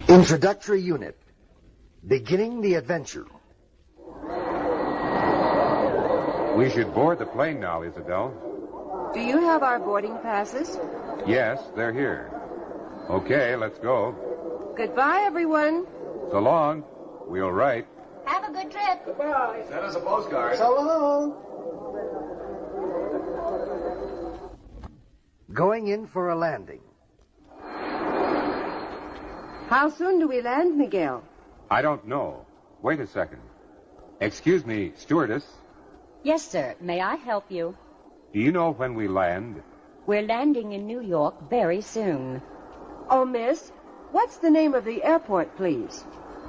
Introductory unit. Beginning the adventure. We should board the plane now, Isabel. Do you have our boarding passes? Yes, they're here. Okay, let's go. Goodbye, everyone. So long. We'll write. Have a good trip. Goodbye. Send us a postcard. So long. Going in for a landing. How soon do we land, Miguel? I don't know. Wait a second. Excuse me, stewardess. Yes, sir. May I help you? Do you know when we land? We're landing in New York very soon. Oh, miss, what's the name of the airport, please?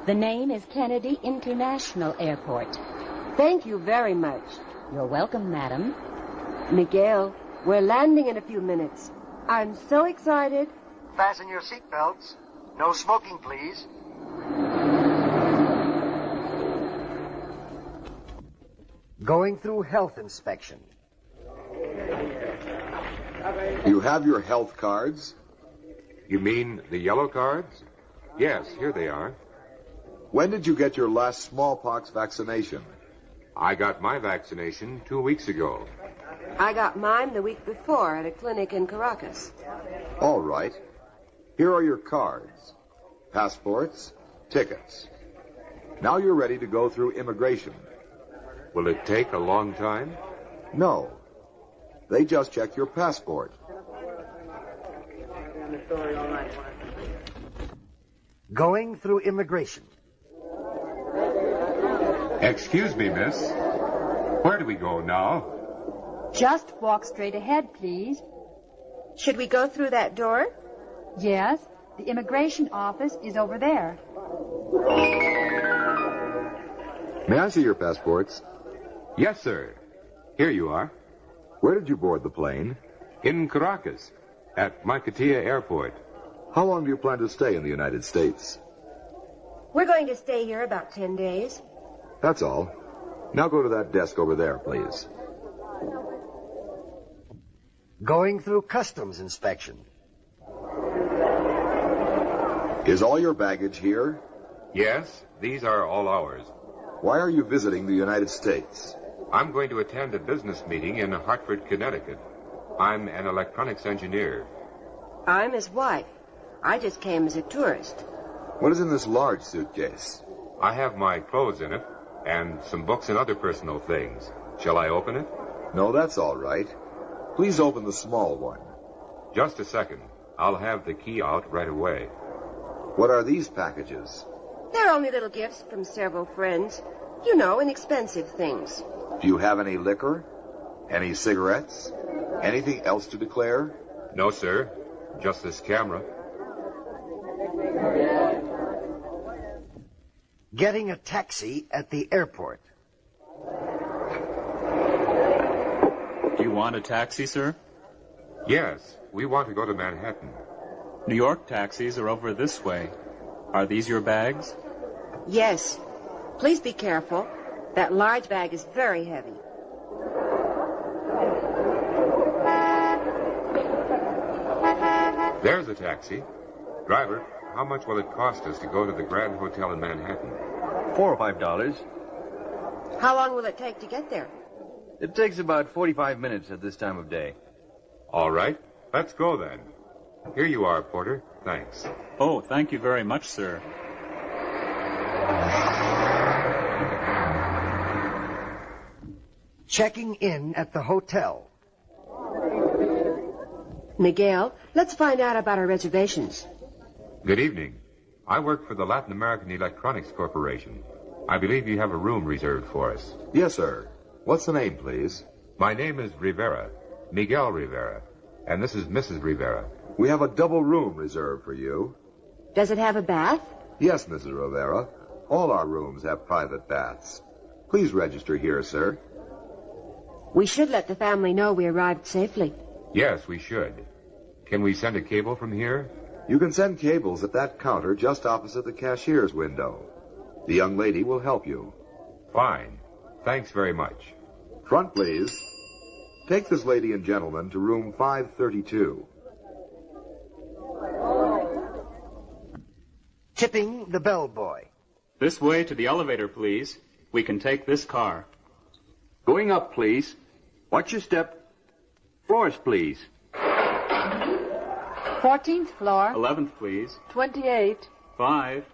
The name is Kennedy International Airport. Thank you very much. You're welcome, madam. Miguel, we're landing in a few minutes. I'm so excited. Fasten your seatbelts. No smoking, please. Going through health inspection. You have your health cards? You mean the yellow cards? Yes, here they are. When did you get your last smallpox vaccination? I got my vaccination 2 weeks ago. I got mine the week before at a clinic in Caracas. All right. Here are your cards, passports, tickets. Now you're ready to go through immigration. Will it take a long time? No. They just check your passport. Going through immigration. Excuse me, miss. Where do we go now? Just walk straight ahead, please. Should we go through that door? Yes, the immigration office is over there. May I see your passports? Yes, sir. Here you are. Where did you board the plane? In Caracas, at Maiquetía Airport. How long do you plan to stay in the United States? We're going to stay here about 10 days. That's all. Now go to that desk over there, please. Going through customs inspection. Is all your baggage here? Yes, these are all ours. Why are you visiting the United States? I'm going to attend a business meeting in Hartford, Connecticut. I'm an electronics engineer. I'm his wife. I just came as a tourist. What is in this large suitcase? I have my clothes in it and some books and other personal things. Shall I open it? No, that's all right. Please open the small one. Just a second. I'll have the key out right away. What are these packages? They're only little gifts from several friends. You know, inexpensive things. Do you have any liquor? Any cigarettes? Anything else to declare? No, sir. Just this camera. Getting a taxi at the airport. Do you want a taxi, sir? Yes, we want to go to Manhattan. New York taxis are over this way. Are these your bags? Yes. Please be careful. That large bag is very heavy. There's a taxi. Driver, how much will it cost us to go to the Grand Hotel in Manhattan? $4 or $5. How long will it take to get there? It takes about 45 minutes at this time of day. All right. Let's go then. Here you are, Porter. Thanks. Oh, thank you very much, sir. Checking in at the hotel. Miguel, let's find out about our reservations. Good evening. I work for the Latin American Electronics Corporation. I believe you have a room reserved for us. Yes, sir. What's the name, please? My name is Rivera, Miguel Rivera, and this is Mrs. Rivera. We have a double room reserved for you. Does it have a bath? Yes, Mrs. Rivera. All our rooms have private baths. Please register here, sir. We should let the family know we arrived safely. Yes, we should. Can we send a cable from here? You can send cables at that counter just opposite the cashier's window. The young lady will help you. Fine. Thanks very much. Front, please. Take this lady and gentleman to room 532. Tipping the bellboy. This way to the elevator, please. We can take this car. Going up, please. Watch your step. Floors, please. 14th floor. 11th, please. 28. 5.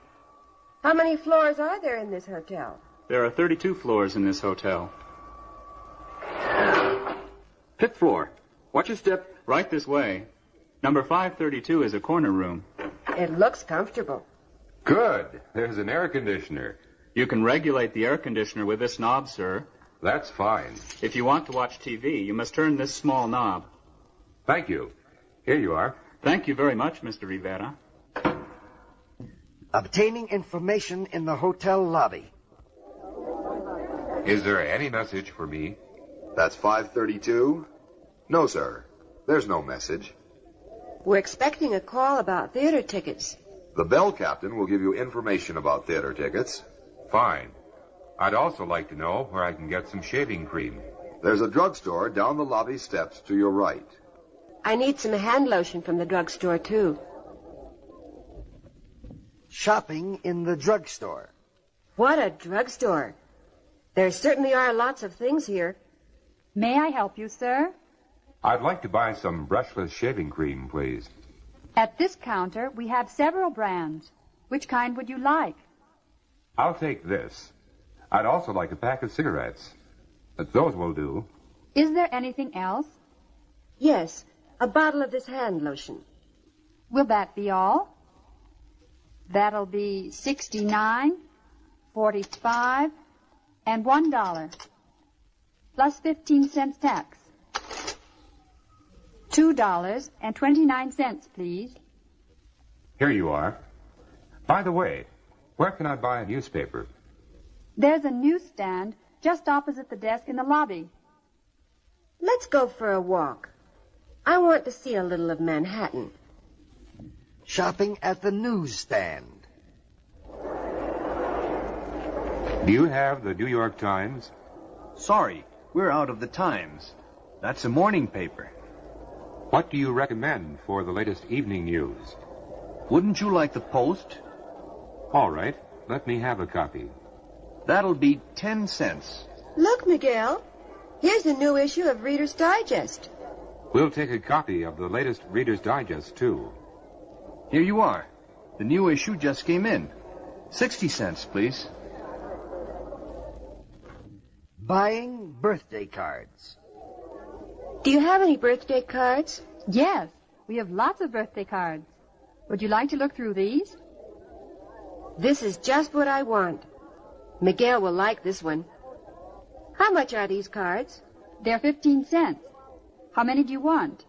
How many floors are there in this hotel? There are 32 floors in this hotel. 5th floor. Watch your step. Right this way. Number 532 is a corner room. It looks comfortable. Good. There's an air conditioner. You can regulate the air conditioner with this knob, sir. That's fine. If you want to watch TV, you must turn this small knob. Thank you. Here you are. Thank you very much, Mr. Rivera. Obtaining information in the hotel lobby. Is there any message for me? That's 532? No, sir. There's no message. We're expecting a call about theater tickets. The bell captain will give you information about theater tickets. Fine. I'd also like to know where I can get some shaving cream. There's a drugstore down the lobby steps to your right. I need some hand lotion from the drugstore, too. Shopping in the drugstore. What a drugstore. There certainly are lots of things here. May I help you, sir? I'd like to buy some brushless shaving cream, please. At this counter, we have several brands. Which kind would you like? I'll take this. I'd also like a pack of cigarettes. Those will do. Is there anything else? Yes, a bottle of this hand lotion. Will that be all? That'll be 69, 45, and $1, plus 15 cents tax. $2.29, please. Here you are. By the way, where can I buy a newspaper? There's a newsstand just opposite the desk in the lobby. Let's go for a walk. I want to see a little of Manhattan. Shopping at the newsstand. Do you have the New York Times? Sorry, we're out of the Times. That's a morning paper. What do you recommend for the latest evening news? Wouldn't you like the Post? All right, let me have a copy. That'll be 10 cents. Look, Miguel. Here's the new issue of Reader's Digest. We'll take a copy of the latest Reader's Digest, too. Here you are. The new issue just came in. 60 cents, please. Buying birthday cards. Do you have any birthday cards? Yes, we have lots of birthday cards. Would you like to look through these? This is just what I want. Miguel will like this one. How much are these cards? They're 15 cents. How many do you want?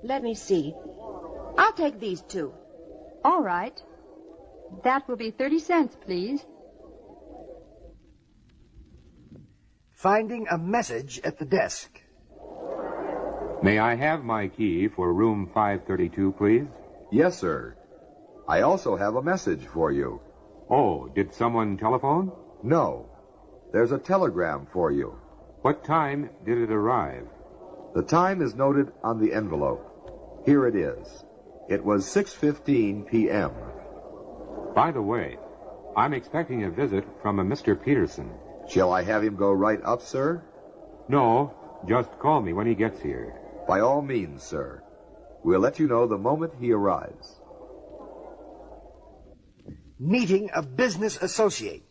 Let me see. I'll take these two. All right. That will be 30 cents, please. Finding a message at the desk. May I have my key for room 532, please? Yes, sir. I also have a message for you. Oh, did someone telephone? No. There's a telegram for you. What time did it arrive? The time is noted on the envelope. Here it is. It was 6:15 p.m. By the way, I'm expecting a visit from a Mr. Peterson. Shall I have him go right up, sir? No, just call me when he gets here. By all means, sir. We'll let you know the moment he arrives. Meeting a business associate.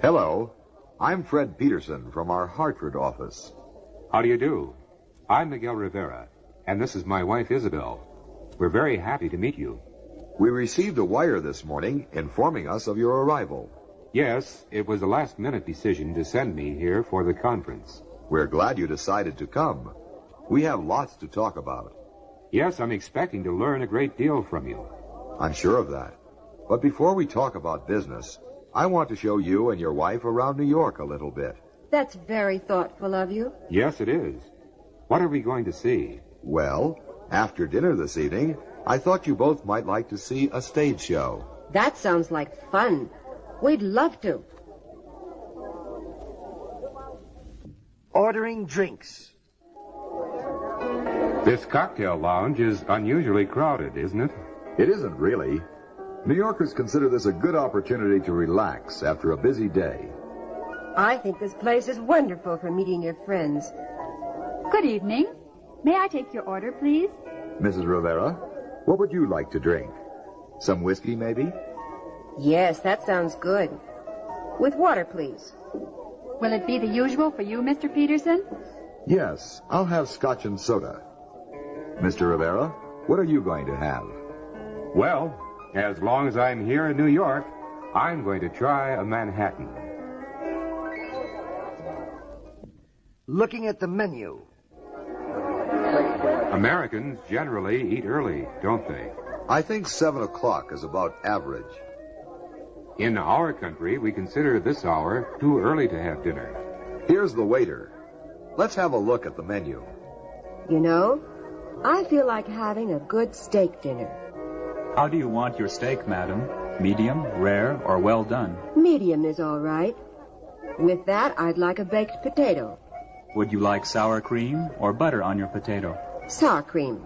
Hello. I'm Fred Peterson from our Hartford office. How do you do? I'm Miguel Rivera, and this is my wife, Isabel. We're very happy to meet you. We received a wire this morning informing us of your arrival. Yes, it was a last-minute decision to send me here for the conference. We're glad you decided to come. We have lots to talk about. Yes, I'm expecting to learn a great deal from you. I'm sure of that. But before we talk about business, I want to show you and your wife around New York a little bit. That's very thoughtful of you. Yes, it is. What are we going to see? Well, after dinner this evening, I thought you both might like to see a stage show. That sounds like fun. We'd love to. Ordering drinks. This cocktail lounge is unusually crowded, isn't it? It isn't really. New Yorkers consider this a good opportunity to relax after a busy day. I think this place is wonderful for meeting your friends. Good evening. May I take your order, please? Mrs. Rivera, what would you like to drink? Some whiskey, maybe? Yes, that sounds good. With water, please. Will it be the usual for you, Mr. Peterson? Yes, I'll have scotch and soda. Mr. Rivera, what are you going to have? Well, as long as I'm here in New York, I'm going to try a Manhattan. Looking at the menu. Americans generally eat early, don't they? I think 7 o'clock is about average. In our country, we consider this hour too early to have dinner. Here's the waiter. Let's have a look at the menu. You know, I feel like having a good steak dinner. How do you want your steak, madam? Medium, rare, or well done? Medium is all right. With that, I'd like a baked potato. Would you like sour cream or butter on your potato? Sour cream.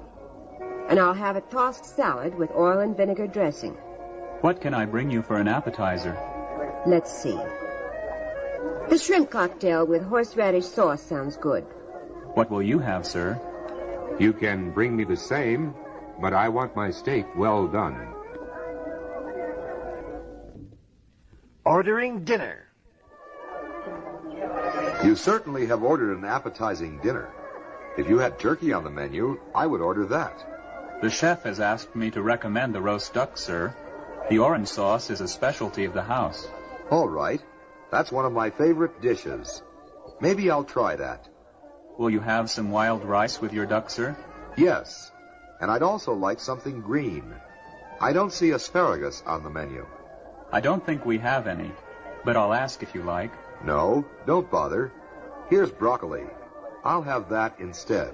And I'll have a tossed salad with oil and vinegar dressing. What can I bring you for an appetizer? Let's see. The shrimp cocktail with horseradish sauce sounds good. What will you have, sir? You can bring me the same, but I want my steak well done. Ordering dinner. You certainly have ordered an appetizing dinner. If you had turkey on the menu, I would order that. The chef has asked me to recommend the roast duck, sir. The orange sauce is a specialty of the house. All right. That's one of my favorite dishes. Maybe I'll try that. Will you have some wild rice with your duck, sir? Yes. And I'd also like something green. I don't see asparagus on the menu. I don't think we have any, but I'll ask if you like. No, don't bother. Here's broccoli. I'll have that instead.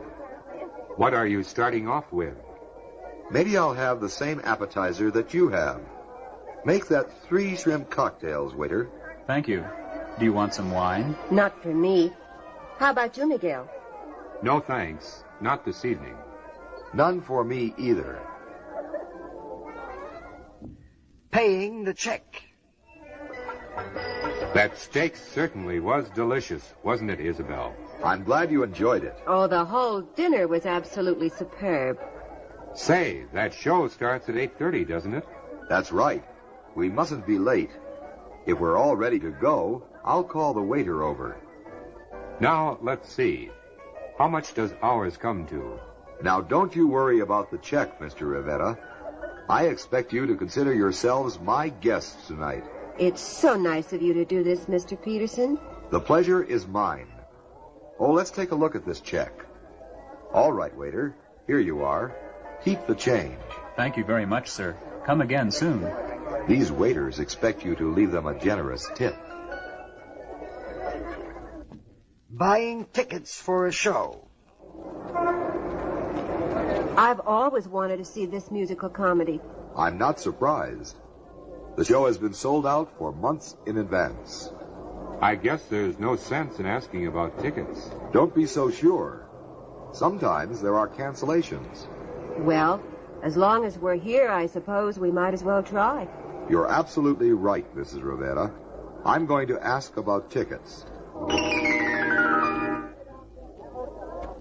What are you starting off with? Maybe I'll have the same appetizer that you have. Make that 3 shrimp cocktails, waiter. Thank you. Do you want some wine? Not for me. How about you, Miguel? No thanks, not this evening. None for me either. Paying the check. That steak certainly was delicious, wasn't it, Isabel? I'm glad you enjoyed it. Oh, the whole dinner was absolutely superb. Say, that show starts at 8:30, doesn't it? That's right. We mustn't be late. If we're all ready to go, I'll call the waiter over. Now, let's see. How much does ours come to? Now, don't you worry about the check, Mr. Rivera. I expect you to consider yourselves my guests tonight. It's so nice of you to do this, Mr. Peterson. The pleasure is mine. Oh, let's take a look at this check. All right, waiter. Here you are. Keep the change. Thank you very much, sir. Come again soon. These waiters expect you to leave them a generous tip. Buying tickets for a show. I've always wanted to see this musical comedy. I'm not surprised. The show has been sold out for months in advance. I guess there's no sense in asking about tickets. Don't be so sure. Sometimes there are cancellations. Well, as long as we're here, I suppose we might as well try. You're absolutely right, Mrs. Rivera. I'm going to ask about tickets.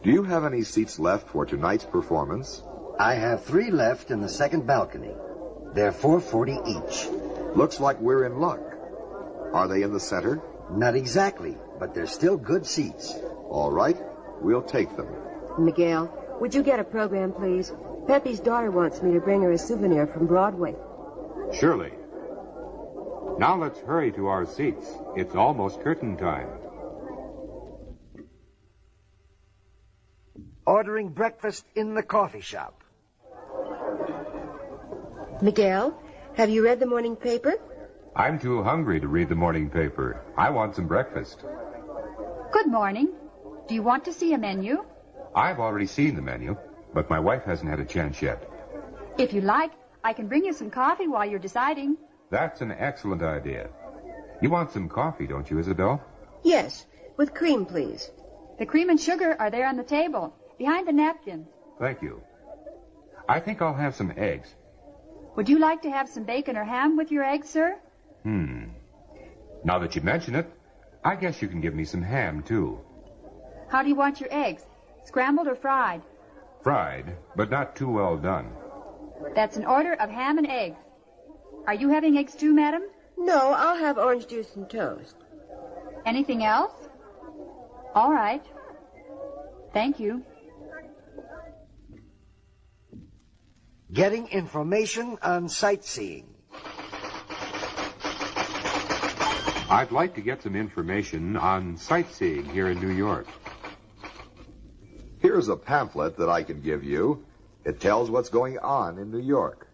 Do you have any seats left for tonight's performance? I have 3 left in the second balcony. They're $4.40 each. Looks like we're in luck. Are they in the center? Not exactly, but they're still good seats. All right, we'll take them. Miguel, would you get a program, please? Pepe's daughter wants me to bring her a souvenir from Broadway. Surely. Now let's hurry to our seats. It's almost curtain time. Ordering breakfast in the coffee shop. Miguel, have you read the morning paper? I'm too hungry to read the morning paper. I want some breakfast. Good morning. Do you want to see a menu? I've already seen the menu, but my wife hasn't had a chance yet. If you like, I can bring you some coffee while you're deciding. That's an excellent idea. You want some coffee, don't you, Isabel? Yes, with cream, please. The cream and sugar are there on the table, behind the napkins. Thank you. I think I'll have some eggs. Would you like to have some bacon or ham with your eggs, sir? Now that you mention it, I guess you can give me some ham, too. How do you want your eggs? Scrambled or fried? Fried, but not too well done. That's an order of ham and eggs. Are you having eggs too, madam? No, I'll have orange juice and toast. Anything else? All right. Thank you. Getting information on sightseeing. I'd like to get some information on sightseeing here in New York. Here's a pamphlet that I can give you. It tells what's going on in New York.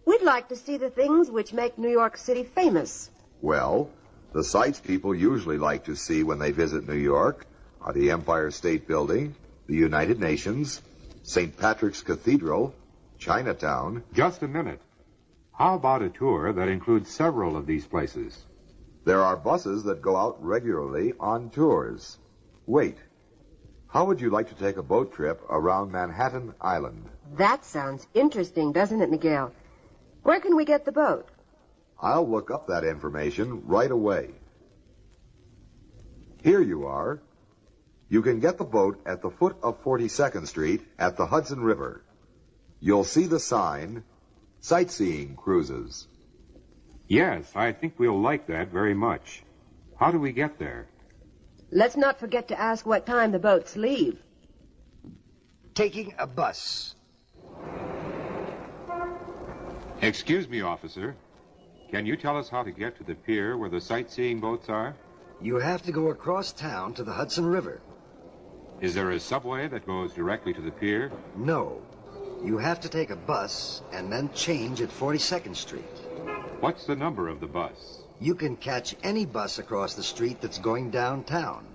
We'd like to see the things which make New York City famous. Well, the sights people usually like to see when they visit New York are the Empire State Building, the United Nations, St. Patrick's Cathedral, Chinatown. Just a minute. How about a tour that includes several of these places? There are buses that go out regularly on tours. Wait. How would you like to take a boat trip around Manhattan Island? That sounds interesting, doesn't it, Miguel? Where can we get the boat? I'll look up that information right away. Here you are. You can get the boat at the foot of 42nd Street at the Hudson River. You'll see the sign, Sightseeing Cruises. Yes, I think we'll like that very much. How do we get there? Let's not forget to ask what time the boats leave. Taking a bus. Excuse me, officer. Can you tell us how to get to the pier where the sightseeing boats are? You have to go across town to the Hudson River. Is there a subway that goes directly to the pier? No. You have to take a bus and then change at 42nd Street. What's the number of the bus? You can catch any bus across the street that's going downtown.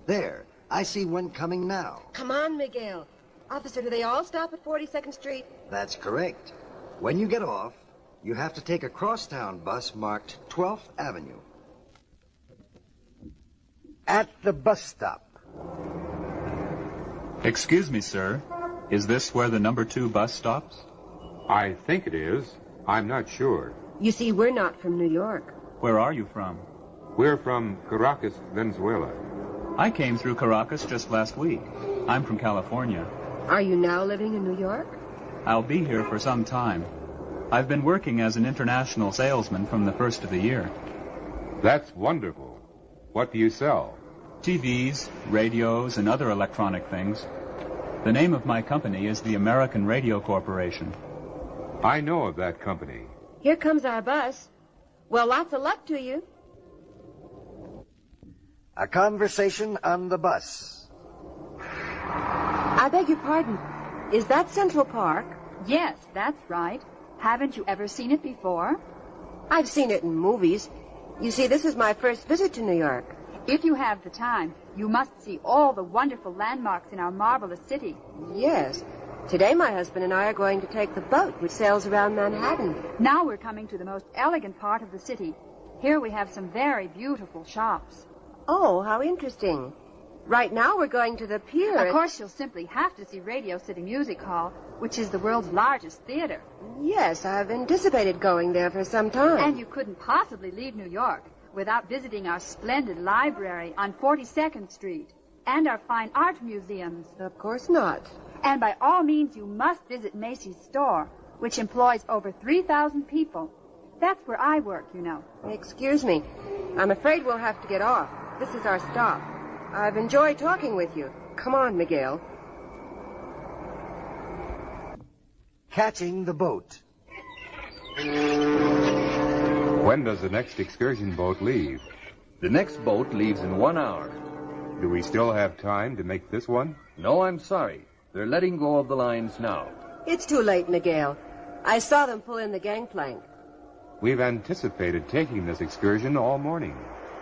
There, I see one coming now. Come on, Miguel. Officer, do they all stop at 42nd Street? That's correct. When you get off, you have to take a crosstown bus marked 12th Avenue. At the bus stop. Excuse me, sir. Is this where the number 2 bus stops? I think it is. I'm not sure. You see, we're not from New York. Where are you from? We're from Caracas, Venezuela. I came through Caracas just last week. I'm from California. Are you now living in New York? I'll be here for some time. I've been working as an international salesman from the first of the year. That's wonderful. What do you sell? TVs, radios, and other electronic things. The name of my company is the American Radio Corporation. I know of that company. Here comes our bus. Well, lots of luck to you. A conversation on the bus. I beg your pardon. Is that Central Park? Yes, that's right. Haven't you ever seen it before? I've seen it in movies. You see, this is my first visit to New York. If you have the time, you must see all the wonderful landmarks in our marvelous city. Yes. Today my husband and I are going to take the boat which sails around Manhattan. Now we're coming to the most elegant part of the city. Here we have some very beautiful shops. Oh, how interesting. Right now we're going to the pier. Of course, you'll simply have to see Radio City Music Hall, which is the world's largest theater. Yes, I've anticipated going there for some time. And you couldn't possibly leave New York without visiting our splendid library on 42nd Street and our fine art museums. Of course not. And by all means, you must visit Macy's store, which employs over 3,000 people. That's where I work, you know. Excuse me. I'm afraid we'll have to get off. This is our stop. I've enjoyed talking with you. Come on, Miguel. Catching the boat. When does the next excursion boat leave? The next boat leaves in 1 hour. Do we still have time to make this one? No, I'm sorry. They're letting go of the lines now. It's too late, Miguel. I saw them pull in the gangplank. We've anticipated taking this excursion all morning.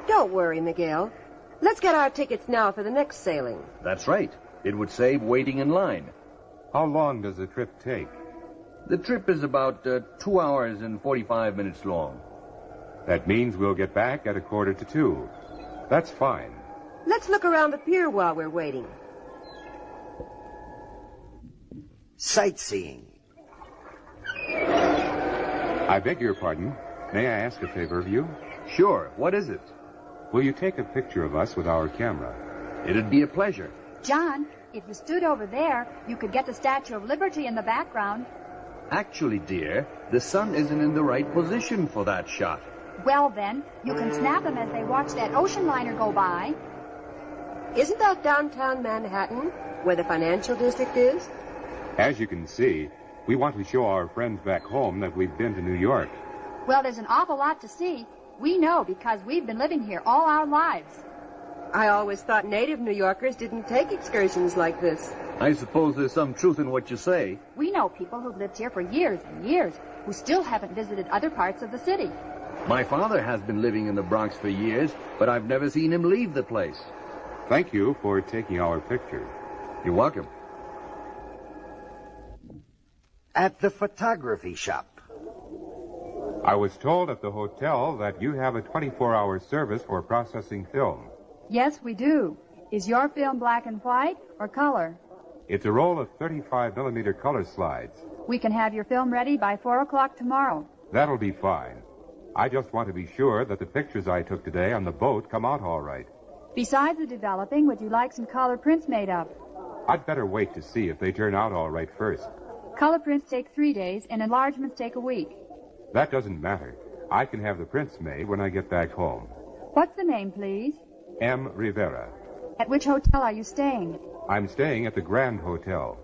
Don't worry, Miguel. Let's get our tickets now for the next sailing. That's right. It would save waiting in line. How long does the trip take? The trip is about 2 hours and 45 minutes long. That means we'll get back at 1:45. That's fine. Let's look around the pier while we're waiting. Sightseeing. I beg your pardon. May I ask a favor of you? Sure. What is it? Will you take a picture of us with our camera? It'd be a pleasure. John, if you stood over there, you could get the Statue of Liberty in the background. Actually, dear, the sun isn't in the right position for that shot. Well, then, you can snap them as they watch that ocean liner go by. Isn't that downtown Manhattan, where the financial district is? As you can see, we want to show our friends back home that we've been to New York. Well, there's an awful lot to see. We know because we've been living here all our lives. I always thought native New Yorkers didn't take excursions like this. I suppose there's some truth in what you say. We know people who've lived here for years and years who still haven't visited other parts of the city. My father has been living in the Bronx for years, but I've never seen him leave the place. Thank you for taking our picture. You're welcome. At the photography shop. I was told at the hotel that you have a 24-hour service for processing film. Yes, we do. Is your film black and white or color? It's a roll of 35-millimeter color slides. We can have your film ready by 4 o'clock tomorrow. That'll be fine. I just want to be sure that the pictures I took today on the boat come out all right. Besides the developing, would you like some color prints made up? I'd better wait to see if they turn out all right first. Color prints take 3 days, and enlargements take a week. That doesn't matter. I can have the prints made when I get back home. What's the name, please? M. Rivera. At which hotel are you staying? I'm staying at the Grand Hotel.